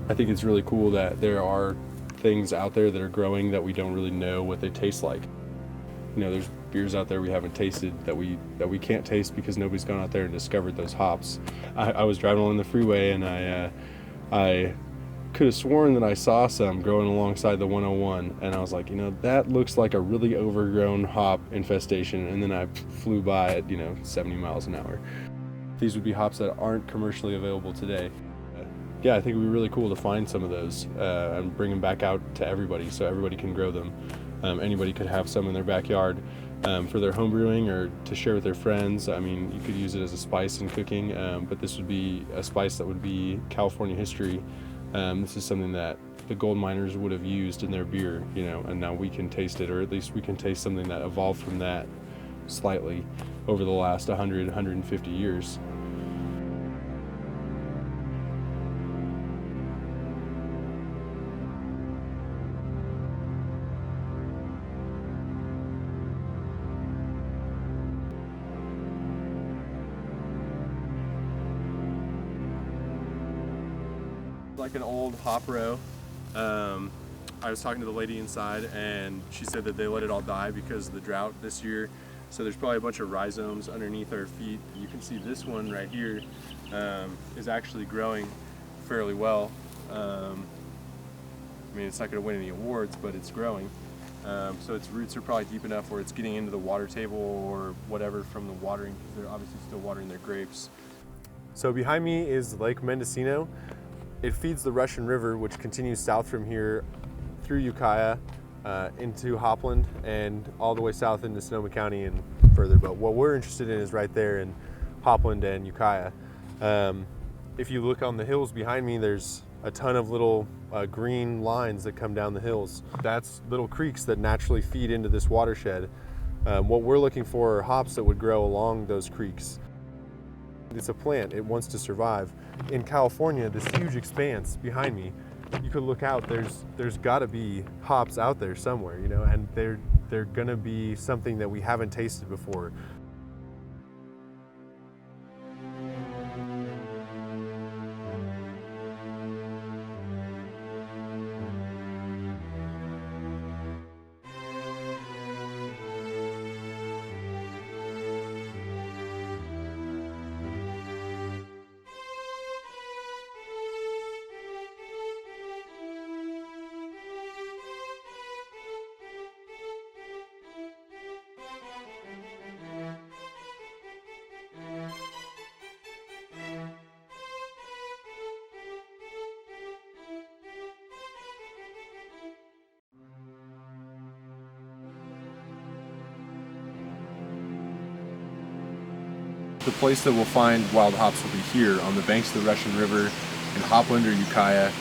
I think it's really cool that there are things out there that are growing that we don't really know what they taste like. You know, there's beers out there we haven't tasted that we can't taste because nobody's gone out there and discovered those hops. I was driving along the freeway and I could have sworn that I saw some growing alongside the 101, and I was like, you know, that looks like a really overgrown hop infestation, and then I flew by at, 70 miles an hour. These would be hops that aren't commercially available today. Yeah, I think it would be really cool to find some of those and bring them back out to everybody so everybody can grow them. Anybody could have some in their backyard for their home brewing or to share with their friends. I mean, you could use it as a spice in cooking, but this would be a spice that would be California history. This is something that the gold miners would have used in their beer, and now we can taste it, or at least we can taste something that evolved from that slightly over the last 100, 150 years. Like an old hop row. I was talking to the lady inside and she said that they let it all die because of the drought this year. So there's probably a bunch of rhizomes underneath our feet. You can see this one right here is actually growing fairly well. I mean, it's not going to win any awards, but it's growing. So its roots are probably deep enough where it's getting into the water table or whatever from the watering, because they're obviously still watering their grapes. So behind me is Lake Mendocino. It feeds the Russian River, which continues south from here through Ukiah into Hopland and all the way south into Sonoma County and further. But what we're interested in is right there in Hopland and Ukiah. If you look on the hills behind me, there's a ton of little green lines that come down the hills. That's little creeks that naturally feed into this watershed. What we're looking for are hops that would grow along those creeks. It's a plant, it wants to survive. In California, this huge expanse behind me, you could look out, there's gotta be hops out there somewhere, and they're gonna be something that we haven't tasted before. The place that we'll find wild hops will be here on the banks of the Russian River in Hopland or Ukiah,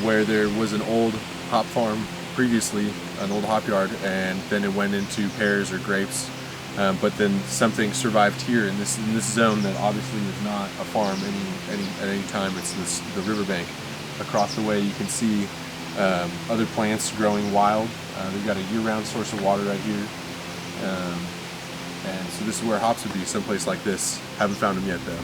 where there was an old hop farm previously, an old hop yard, and then it went into pears or grapes. But then something survived here in this zone that obviously is not a farm at any time. It's the riverbank. Across the way you can see other plants growing wild. They've got a year-round source of water right here. And so this is where hops would be, someplace like this. Haven't found them yet though.